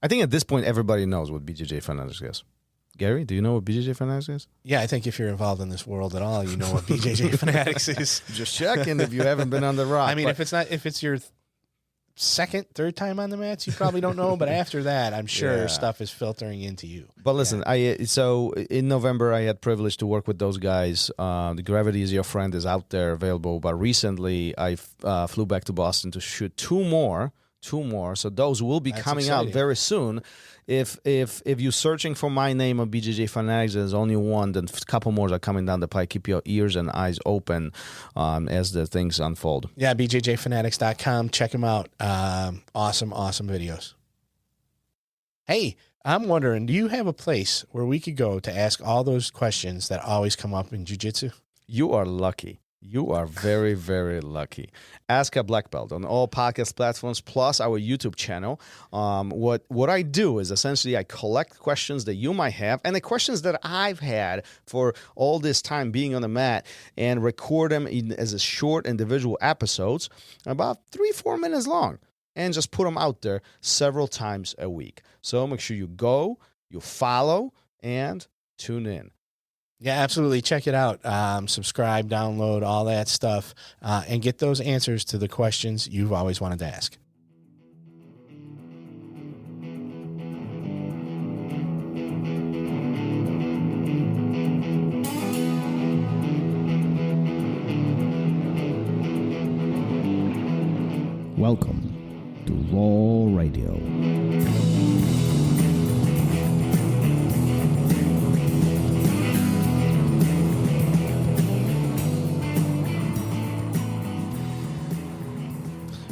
I think at this point, everybody knows what BJJ Fanatics is. Gary, do you know what BJJ Fanatics is? Yeah, I think if you're involved in this world at all, you know what BJJ Fanatics is. Just checking if you haven't been on the rock. I mean, if it's your second, third time on the mats, you probably don't know. But after that, I'm sure stuff is filtering into you. But listen, so in November, I had privilege to work with those guys. The Gravity is Your Friend is out there available. But recently, I flew back to Boston to shoot two more. So those will be coming out very soon. If you're searching for my name on BJJ Fanatics, there's only one. Then a couple more are coming down the pipe. Keep your ears and eyes open as the things unfold. Yeah, bjjfanatics.com. Check them out. Awesome videos. Hey, I'm wondering, do you have a place where we could go to ask all those questions that always come up in jiu-jitsu? You are lucky. You are very, very lucky. Ask a Black Belt on all podcast platforms, plus our YouTube channel. What I do is essentially I collect questions that you might have and the questions that I've had for all this time being on the mat and record them as a short individual episodes, about 3-4 minutes long, and just put them out there several times a week. So make sure you go, you follow, and tune in. Yeah, absolutely. Check it out. Subscribe, download, all that stuff, and get those answers to the questions you've always wanted to ask. Welcome to Raw Radio.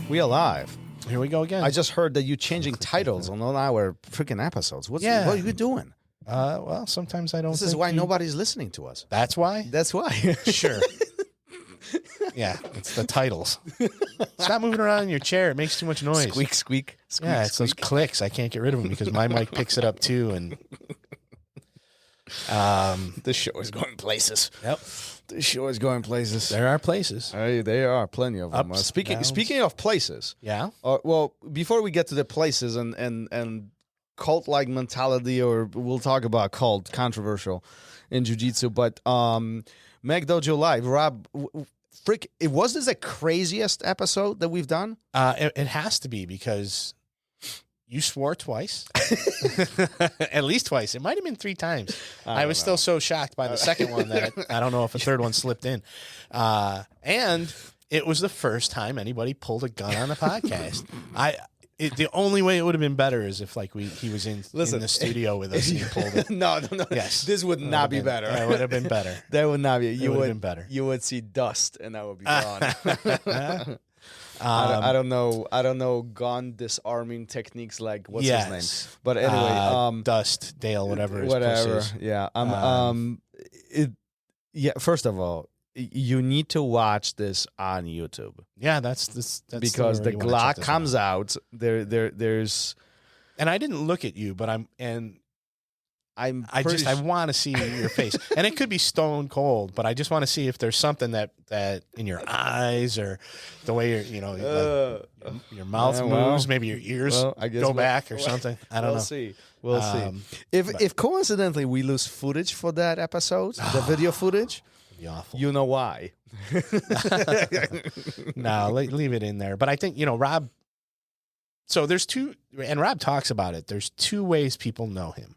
We are live. Here we go again. I just heard that you're changing titles on all our freaking episodes. What are you doing? Well, sometimes I don't. This is why nobody's listening to us. That's why? That's why. Sure. Yeah, it's the titles. Stop moving around in your chair. It makes too much noise. Squeak, squeak, yeah, it's those clicks. I can't get rid of them because my mic picks it up too. And this show is going places. Yep. This show is going places. There are places. There are plenty of them. Ups, Speaking of places. Yeah. Well, before we get to the places and cult-like mentality, or we'll talk about cult, controversial in jiu-jitsu, but McDojoLife, Rob, was this the craziest episode that we've done? It has to be because you swore twice. At least twice. It might have been 3 times. I was still so shocked by the second one that I don't know if a third one slipped in. And it was the first time anybody pulled a gun on the podcast. The only way it would have been better is if he was in the studio with us and he pulled it. No. Yes. This would not be better. That would have been better. That would not be. You would have been better. You would see dust and that would be gone. I don't know gun disarming techniques like what's his name. But anyway, Dust, Dale, whatever. Yeah. First of all, you need to watch this on YouTube. Yeah, that's because the Glock comes out. There's, and I didn't look at you, but I want to see your face, and it could be stone cold, but I just want to see if there's something that in your eyes or the way your mouth moves, maybe your ears go back or something. I don't know. We'll see. If coincidentally we lose footage for that episode, the video footage, it'd be awful. You know why? No, leave it in there. But I think Rob. So there's 2, and Rob talks about it. There's 2 ways people know him.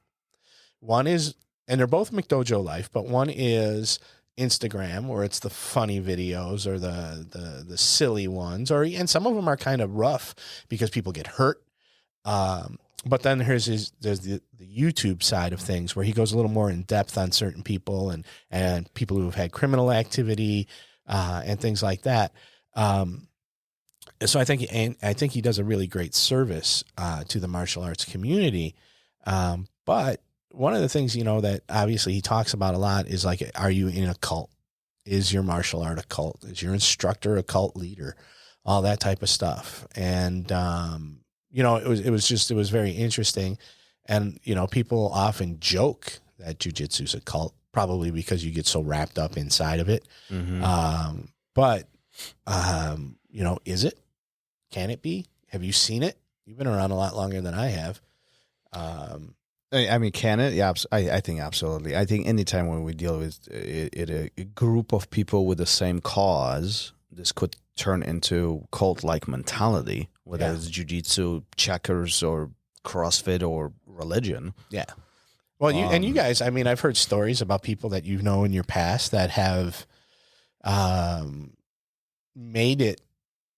One is, and they're both McDojoLife, but one is Instagram, where it's the funny videos or the silly ones, and some of them are kind of rough because people get hurt. But then there's the YouTube side of things where he goes a little more in depth on certain people and people who have had criminal activity and things like that. So I think he does a really great service to the martial arts community. But one of the things, that obviously he talks about a lot is like, are you in a cult? Is your martial art a cult? Is your instructor a cult leader? All that type of stuff. And, it was very interesting. And, people often joke that jiu-jitsu is a cult, probably because you get so wrapped up inside of it. Mm-hmm. But is it? Can it be? Have you seen it? You've been around a lot longer than I have. I mean, can it? Yeah, I think absolutely. I think anytime when we deal with a group of people with the same cause, this could turn into cult-like mentality, whether it's jiu-jitsu, checkers, or CrossFit, or religion. Yeah. Well, you guys, I mean, I've heard stories about people that you know in your past that have made it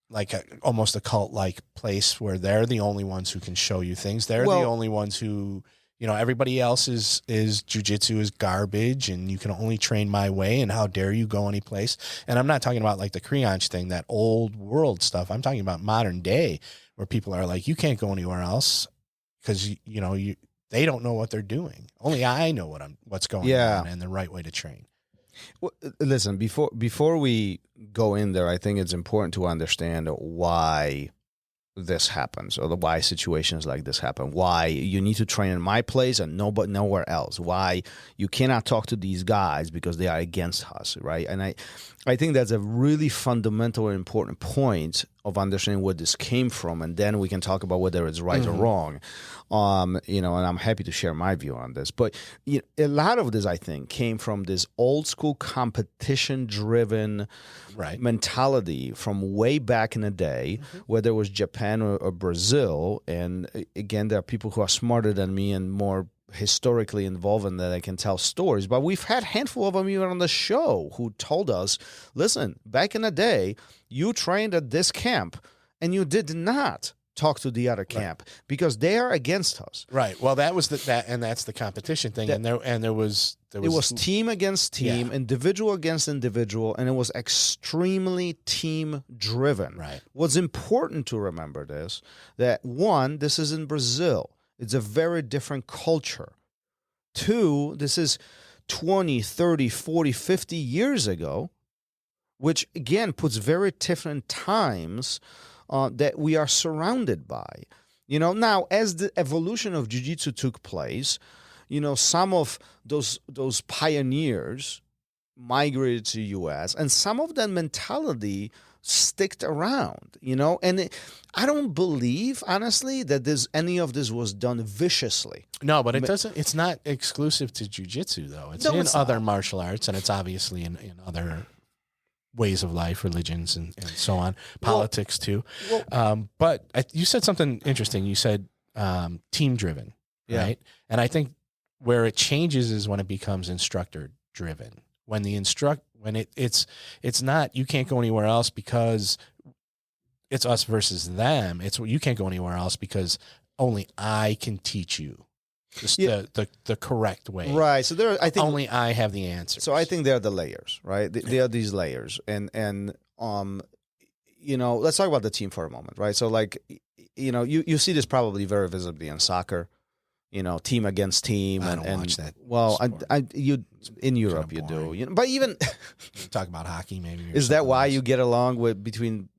like almost a cult-like place where they're the only ones who can show you things. They're the only ones who, everybody else is jiu-jitsu is garbage and you can only train my way and how dare you go any place. And I'm not talking about like the Creonch thing, that old world stuff. I'm talking about modern day where people are like, you can't go anywhere else because, they don't know what they're doing. Only I know what's going on and the right way to train. Well, listen, before we go in there, I think it's important to understand why this happens, or why situations like this happen. Why you need to train in my place and nowhere else. Why you cannot talk to these guys because they are against us, right? And I think that's a really fundamental and important point of understanding where this came from, and then we can talk about whether it's right or wrong. And I'm happy to share my view on this. But a lot of this, I think, came from this old school competition-driven mentality from way back in the day, whether it was Japan or Brazil. And again, there are people who are smarter than me and more historically involved in that I can tell stories. But we've had a handful of them even on the show who told us, listen, back in the day, you trained at this camp and you did not talk to the other camp because they are against us. Right. Well, that was and that's the competition thing. It was team against team, individual against individual, and it was extremely team driven. Right. What's important to remember that one, this is in Brazil. It's a very different culture. Two, this is 20, 30, 40, 50 years ago, which again puts very different times that we are surrounded by. Now as the evolution of jiu-jitsu took place, some of those pioneers migrated to the U.S. and some of that mentality sticked around, and I don't believe, honestly, that any of this was done viciously. No, but it's not exclusive to jiu-jitsu, though. It's other martial arts, and it's obviously in other ways of life, religions, and so on, politics too. But you said something interesting. You said team-driven, right? And I think where it changes is when it becomes instructor-driven. When it's not, you can't go anywhere else because it's us versus them. It's you can't go anywhere else because only I can teach you the correct way. Right. So I think only I have the answer. So I think they're the layers, right? They are these layers, and let's talk about the team for a moment, right? So you see this probably very visibly in soccer. Team against team. I don't watch that. Well, in Europe you do. But even talk about hockey, maybe. Is that why you get along between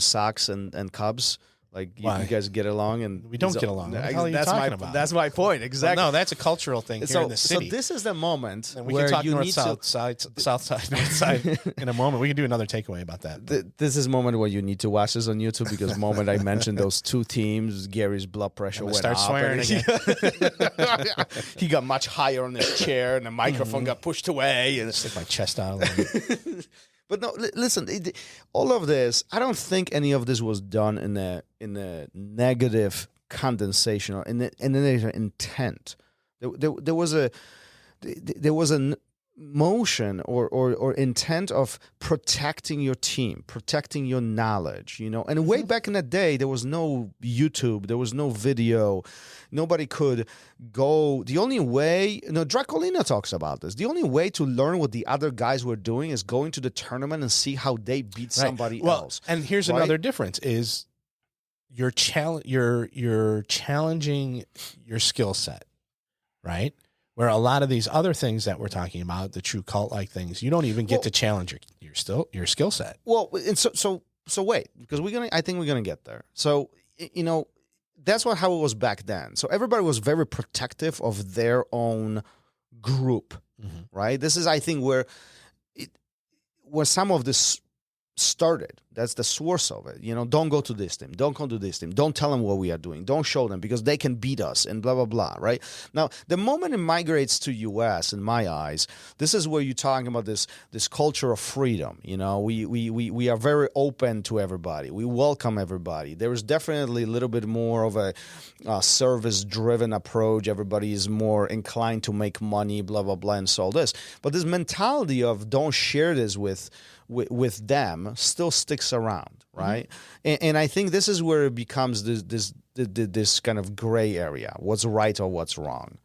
Sox and Cubs? Like you guys get along, and we don't get along. What the hell are you talking about? That's my point. Exactly. Well, no, that's a cultural thing here in the city. So this is the moment and we where can talk you north, need south side, north side in a moment. We can do another takeaway about that. This is a moment where you need to watch this on YouTube because the moment I mentioned those two teams, Gary's blood pressure went up. Start swearing again. He got much higher on his chair, and the microphone got pushed away. And stick my chest out. But no, listen. All of this, I don't think any of this was done in a negative condensation or in the negative intent. There was a motion or intent of protecting your team, protecting your knowledge. And way back in the day, there was no YouTube, there was no video. Nobody could go. The only way, Draculina talks about this. The only way to learn what the other guys were doing is going to the tournament and see how they beat somebody else. And here's another difference is you're challenging your skill set, right? Where a lot of these other things that we're talking about, the true cult-like things, you don't even get to challenge your skill set. Well, and so wait, because I think we're gonna get there. So that's how it was back then. So everybody was very protective of their own group, right? This is, I think, where some of this started. That's the source of it. Don't go to this team. Don't go to this team. Don't tell them what we are doing. Don't show them because they can beat us and blah, blah, blah, right? Now, the moment it migrates to U.S., in my eyes, this is where you're talking about this culture of freedom. We are very open to everybody. We welcome everybody. There is definitely a little bit more of a service-driven approach. Everybody is more inclined to make money, blah, blah, blah, and so this. But this mentality of don't share this with them still sticks around, right? And I think this is where it becomes this kind of gray area, what's right or what's wrong,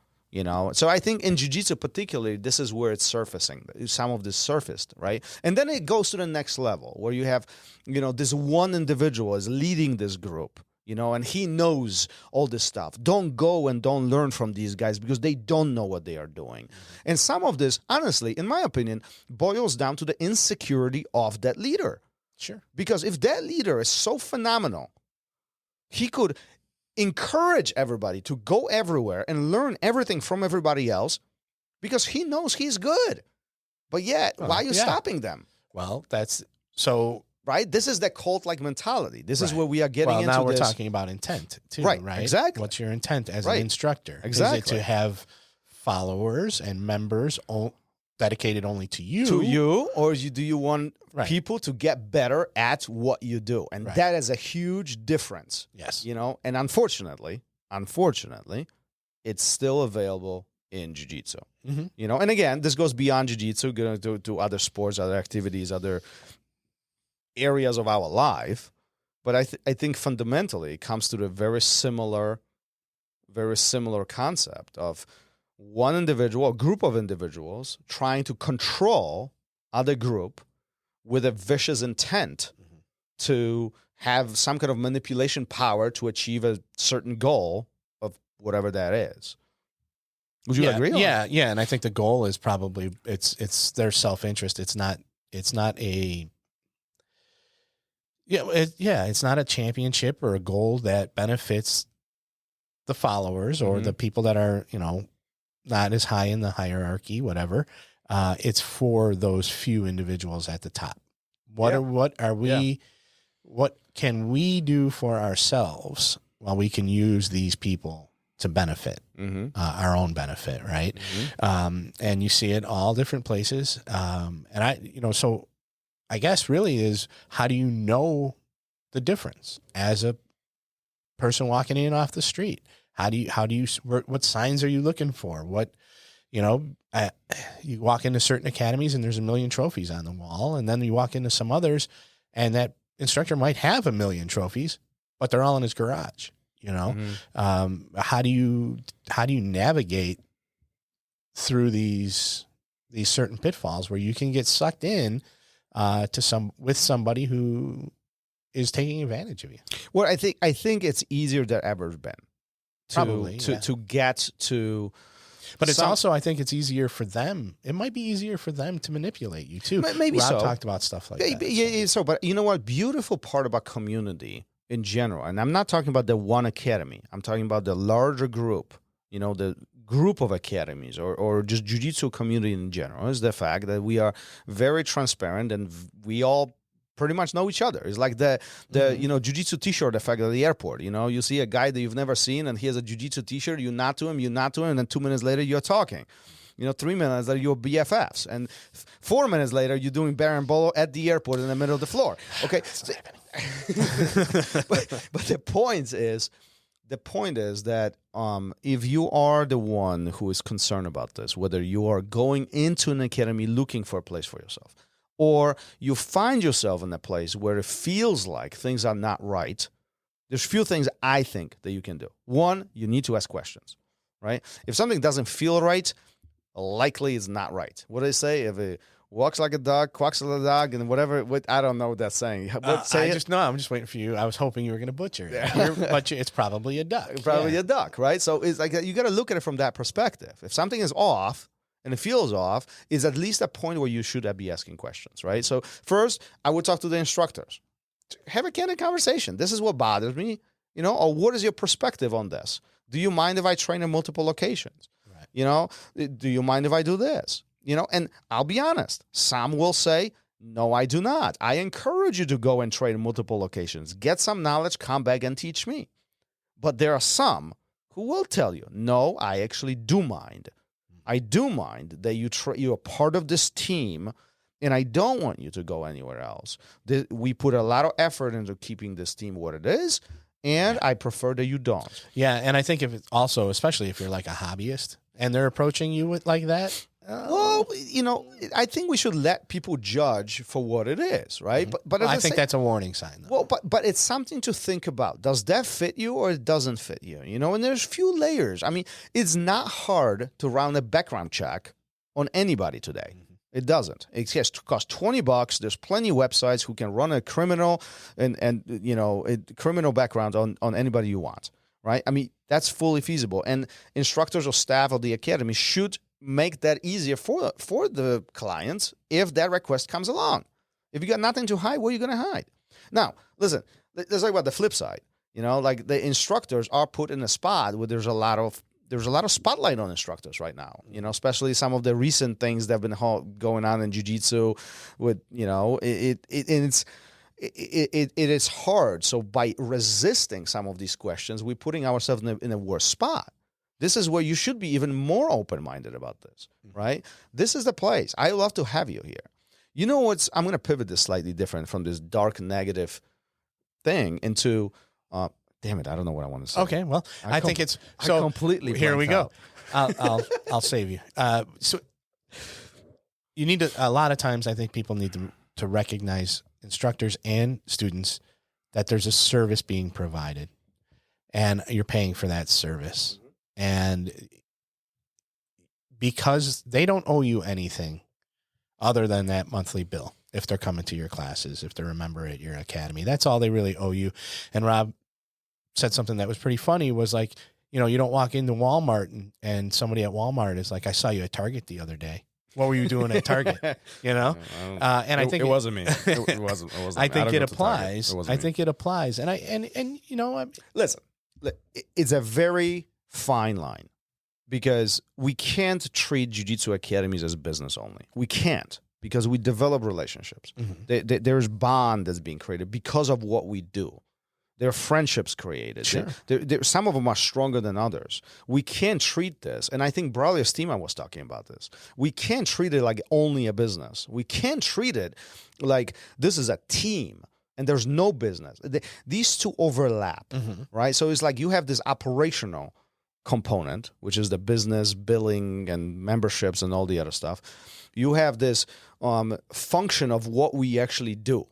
So I think in jiu-jitsu particularly, this is where it's surfacing. Some of this surfaced, right? And then it goes to the next level where you have, this one individual is leading this group, and he knows all this stuff. Don't go and don't learn from these guys because they don't know what they are doing. And some of this, honestly, in my opinion, boils down to the insecurity of that leader. Sure. Because if that leader is so phenomenal, he could encourage everybody to go everywhere and learn everything from everybody else because he knows he's good. But yet, why are you stopping them? Well, that's so... Right? This is that cult-like mentality. This is where we are getting into this. Well, now we're talking about intent, too, right? Exactly. What's your intent as an instructor? Exactly. Is it to have followers and members dedicated only to you? To you, or do you want people to get better at what you do? And that is a huge difference. Yes. And unfortunately, it's still available in jiu-jitsu. Mm-hmm. And again, this goes beyond jiu-jitsu, going to other sports, other activities, other areas of our life, but I think fundamentally it comes to the very similar concept of one individual, a group of individuals trying to control other group with a vicious intent to have some kind of manipulation power to achieve a certain goal of whatever that is. Would you agree? Yeah, and I think the goal is probably it's their self-interest. It's not a it's not a championship or a goal that benefits the followers or the people that are, not as high in the hierarchy, whatever. It's for those few individuals at the top. What can we do for ourselves while we can use these people to benefit, our own benefit, right? And you see it all different places. So I guess really is, how do you know the difference as a person walking in off the street? What signs are you looking for? You walk into certain academies and there's 1 million trophies on the wall. And then you walk into some others and that instructor might have 1 million trophies, but they're all in his garage, How do you navigate through these certain pitfalls where you can get sucked in with somebody who is taking advantage of you? Well, I think it's easier than ever been to get to. But it's also, I think it's easier for them. It might be easier for them to manipulate you too. Maybe Rob so. talked about stuff like that. Yeah. So, but you know what? Beautiful part about community in general, and I'm not talking about the one academy. I'm talking about the larger group. The group of academies or just jiu-jitsu community in general is the fact that we are very transparent and we all pretty much know each other. It's like the jiu-jitsu t-shirt effect at the airport. You see a guy that you've never seen and he has a jiu-jitsu t-shirt, you nod to him, and then 2 minutes later you're talking. 3 minutes later you're BFFs, and 4 minutes later you're doing Baron Bolo at the airport in the middle of the floor. Okay. but the point is that if you are the one who is concerned about this, whether you are going into an academy looking for a place for yourself, or you find yourself in a place where it feels like things are not right, there's few things I think that you can do. One, you need to ask questions, right? If something doesn't feel right, likely it's not right. What do they say? If it walks like a dog, quacks like a dog, and whatever. I don't know what that's saying. I'm just waiting for you. I was hoping you were going to butcher it. But it's probably a duck. Probably a duck, right? So it's like you got to look at it from that perspective. If something is off and it feels off, is at least a point where you should be asking questions, right? So first, I would talk to the instructors. Have a candid conversation. This is what bothers me, or what is your perspective on this? Do you mind if I train in multiple locations? Right. Do you mind if I do this? And I'll be honest, some will say, No, I do not. I encourage you to go and train in multiple locations. Get some knowledge, come back and teach me. But there are some who will tell you, no, I actually do mind. I do mind that you're a part of this team, and I don't want you to go anywhere else. We put a lot of effort into keeping this team what it is, and I prefer that you don't. Yeah, and I think if it's also, especially if you're like a hobbyist and they're approaching you with like that. Well, I think we should let people judge for what it is, right? But I think that's a warning sign, though. Well, but it's something to think about. Does that fit you or it doesn't fit you? And there's few layers. I mean, it's not hard to run a background check on anybody today. It doesn't. It costs $20. There's plenty of websites who can run a criminal criminal background on anybody you want, right? I mean, that's fully feasible. And instructors or staff of the academy should make that easier for the clients if that request comes along. If you got nothing to hide, what are you going to hide? Now, listen, let's talk about the flip side. Like the instructors are put in a spot where there's a lot of spotlight on instructors right now, especially some of the recent things that have been going on in jiu-jitsu with, it is hard. So by resisting some of these questions, we're putting ourselves in a worse spot. This is where you should be even more open-minded about this, right? This is the place. I love to have you here. I'm going to pivot this slightly different from this dark negative thing into, damn it, I don't know what I want to say. Okay, well, I think it's, so completely here we go. out. I'll save you. So you need to, a lot of times I think people need to recognize, instructors and students, that there's a service being provided and you're paying for that service. And because they don't owe you anything other than that monthly bill, if they're coming to your classes, if they're a member at your academy, that's all they really owe you. And Rob said something that was pretty funny, was like, you don't walk into Walmart and somebody at Walmart is like, I saw you at Target the other day. What were you doing at Target? And I think it wasn't me. It wasn't. I think it applies. I think it applies. And listen, it's a very fine line, because we can't treat jiu-jitsu academies as business only. We can't, because we develop relationships. There's bond that's being created because of what we do. There are friendships created. Sure. Some of them are stronger than others. We can't treat this, and I think Bradley Estima was talking about this. We can't treat it like only a business. We can't treat it like this is a team and there's no business. These two overlap, right? So it's like you have this operational component, which is the business, billing, and memberships and all the other stuff. You have this function of what we actually do,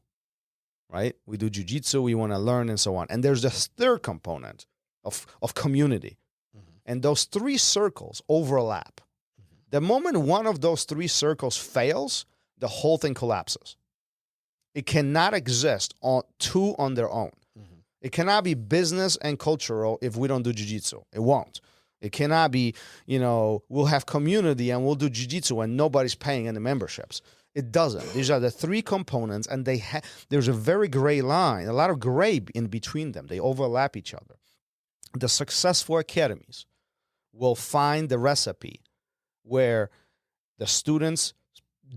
right? We do jiu-jitsu, we want to learn, and so on. And there's this third component of community. And those three circles overlap. The moment one of those three circles fails, the whole thing collapses. It cannot exist on their own. It cannot be business and cultural if we don't do jiu-jitsu. It won't. It cannot be, we'll have community and we'll do jiu-jitsu and nobody's paying any memberships. It doesn't. These are the three components, and there's a very gray line, a lot of gray in between them. They overlap each other. The successful academies will find the recipe where the students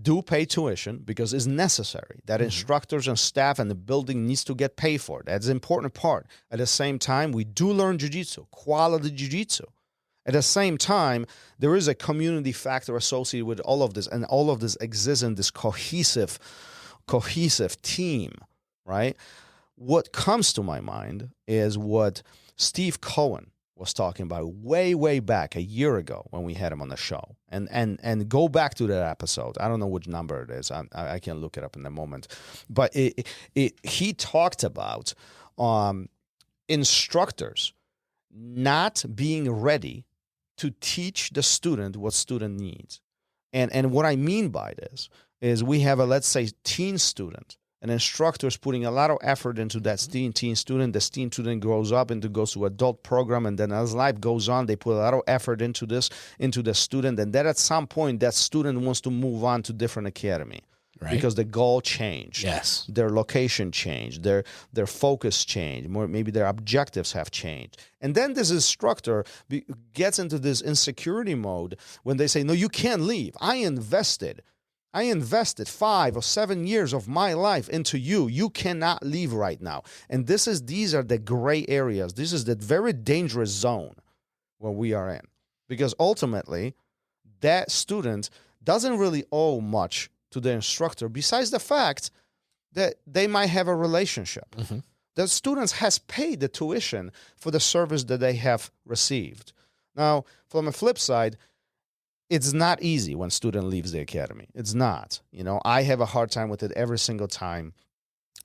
do pay tuition because it's necessary. That instructors and staff and the building needs to get paid for. That's an important part. At the same time, we do learn jiu-jitsu, quality jiu-jitsu. At the same time, there is a community factor associated with all of this, and all of this exists in this cohesive team, right? What comes to my mind is what Steve Cohen was talking about way back a year ago when we had him on the show. And go back to that episode. I don't know which number it is. I can look it up in a moment. But he talked about instructors not being ready to teach the student what student needs. And what I mean by this is we have a, let's say, teen student. An instructor is putting a lot of effort into that teen student. The teen student grows up and goes to adult program, and then as life goes on, they put a lot of effort into the student, and then at some point, that student wants to move on to different academy. Right. Because the goal changed. Yes. Their location changed. Their focus changed. Maybe their objectives have changed. And then this instructor gets into this insecurity mode when they say, no, you can't leave. I invested I invested 5 or 7 years of my life into you. You cannot leave right now. And these are the gray areas. This is the very dangerous zone where we are in. Because ultimately, that student doesn't really owe much to the instructor besides the fact that they might have a relationship. Mm-hmm. The student has paid the tuition for the service that they have received. Now, from a flip side, it's not easy when student leaves the academy. It's not. I have a hard time with it every single time.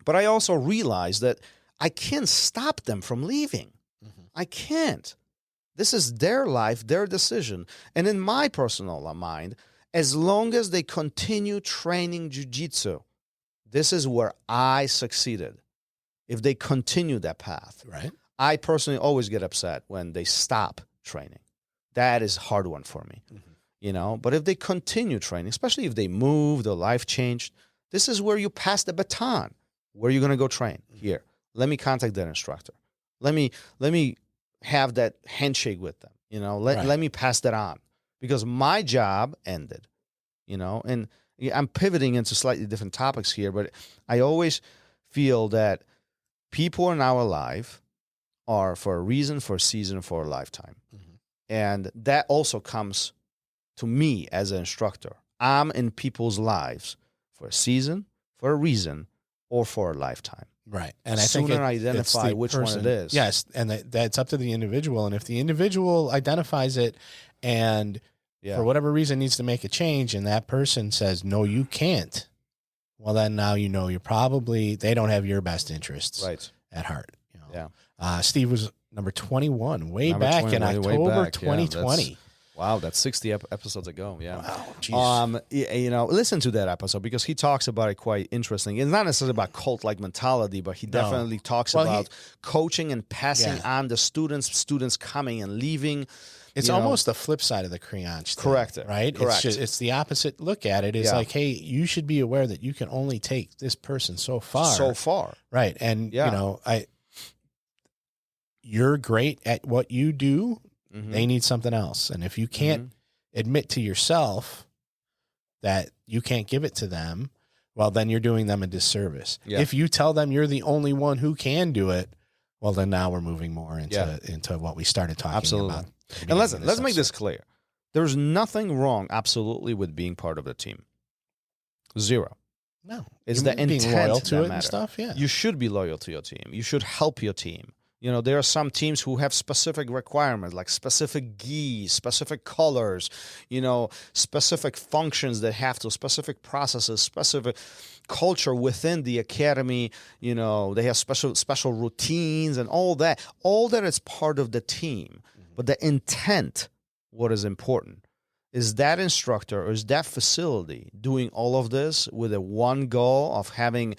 But I also realize that I can't stop them from leaving. Mm-hmm. I can't. This is their life, their decision. And in my personal mind, as long as they continue training jiu-jitsu, this is where I succeeded. If they continue that path. Right. I personally always get upset when they stop training. That is a hard one for me. Mm-hmm. But if they continue training, especially if they move, their life changed, this is where you pass the baton. Where are you going to go train? Mm-hmm. Here. Let me contact that instructor. Let me have that handshake with them. Let me pass that on. Because my job ended. And I'm pivoting into slightly different topics here, but I always feel that people in our life are for a reason, for a season, for a lifetime. Mm-hmm. And that also comes to me as an instructor. I'm in people's lives for a season, for a reason, or for a lifetime. Right. And I Sooner think identify which one it is. Yes. And that's up to the individual. And if the individual identifies it and for whatever reason needs to make a change and that person says, no, you can't. Well, then now you're probably, they don't have your best interests at heart. Steve was number 21, way back in October 2020. Wow, that's 60 episodes ago. Yeah. Wow. Jeez. Listen to that episode because he talks about it quite interesting. It's not necessarily about cult-like mentality, but he definitely talks about coaching and passing on the students coming and leaving. It's almost the flip side of the crayon. Correct. Right? Correct. It's the opposite look at it. It's like, hey, you should be aware that you can only take this person so far. So far. Right. And, you're great at what you do. Mm-hmm. They need something else. And if you can't admit to yourself that you can't give it to them, well, then you're doing them a disservice. Yeah. If you tell them you're the only one who can do it, well, then now we're moving more into what we started talking about. And let's make this clear. There's nothing wrong, absolutely, with being part of the team. Zero. No. It's the intent being loyal to that it matter. And stuff, yeah. You should be loyal to your team. You should help your team. There are some teams who have specific requirements, like specific gis, specific colors, specific functions that have to, specific processes, specific culture within the academy. They have special routines and all that. All that is part of the team. But the intent, what is important, is that instructor or is that facility doing all of this with a one goal of having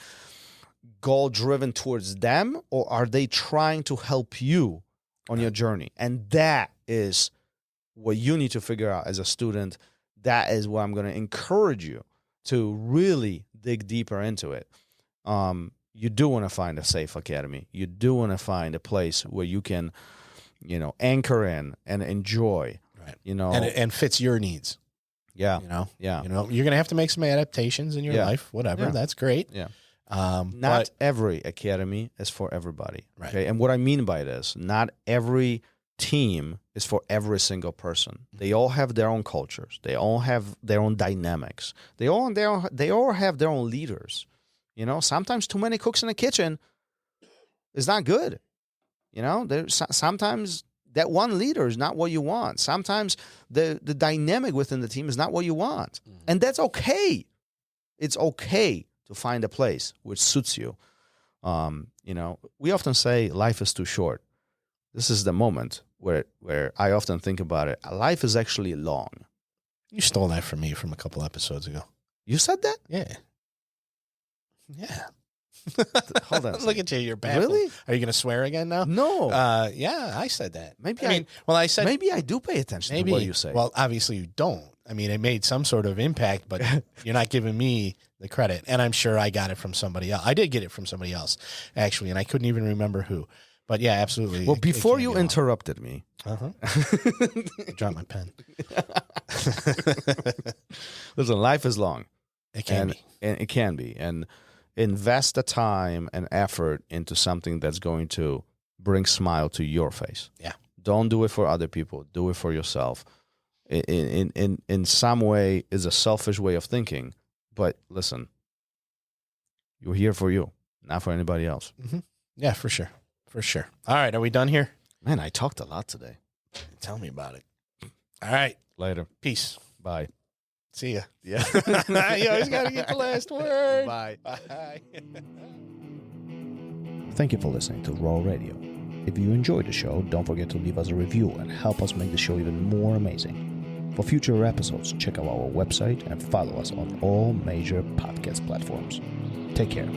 goal driven towards them, or are they trying to help you on your journey? And that is what you need to figure out as a student. That is what I'm going to encourage you to really dig deeper into it. You do want to find a safe academy. You do want to find a place where you can, anchor in and enjoy, and fits your needs. Yeah. You're going to have to make some adaptations in your life, whatever. Yeah. That's great. Yeah. Not every academy is for everybody. Right. Okay. And what I mean by this, not every team is for every single person. They all have their own cultures. They all have their own dynamics. They all have their own leaders. Sometimes too many cooks in the kitchen is not good. Sometimes that one leader is not what you want. Sometimes the dynamic within the team is not what you want. Mm-hmm. And that's okay. It's okay to find a place which suits you. We often say life is too short. This is the moment where I often think about it. Life is actually long. You stole that from me from a couple episodes ago. You said that? Yeah. Yeah. Hold on. Look at you. You're baffled. Really? Are you going to swear again now? No. Yeah, I said that. Maybe I do pay attention to what you say. Well, obviously you don't. I mean, it made some sort of impact, but you're not giving me the credit. And I'm sure I got it from somebody else. I did get it from somebody else, actually, and I couldn't even remember who. But yeah, absolutely. Well, before you interrupted me. I dropped my pen. Listen, life is long. It can be. And it can be. And invest the time and effort into something that's going to bring smile to your face. Yeah. Don't do it for other people. Do it for yourself. In some way, is a selfish way of thinking. But listen, you're here for you, not for anybody else. Mm-hmm. Yeah, for sure. For sure. All right. Are we done here? Man, I talked a lot today. Tell me about it. All right. Later. Peace. Bye. See ya. Yeah. You always got to get the last word. Bye. Bye. Thank you for listening to Raw Radio. If you enjoyed the show, don't forget to leave us a review and help us make the show even more amazing. For future episodes, check out our website and follow us on all major podcast platforms. Take care.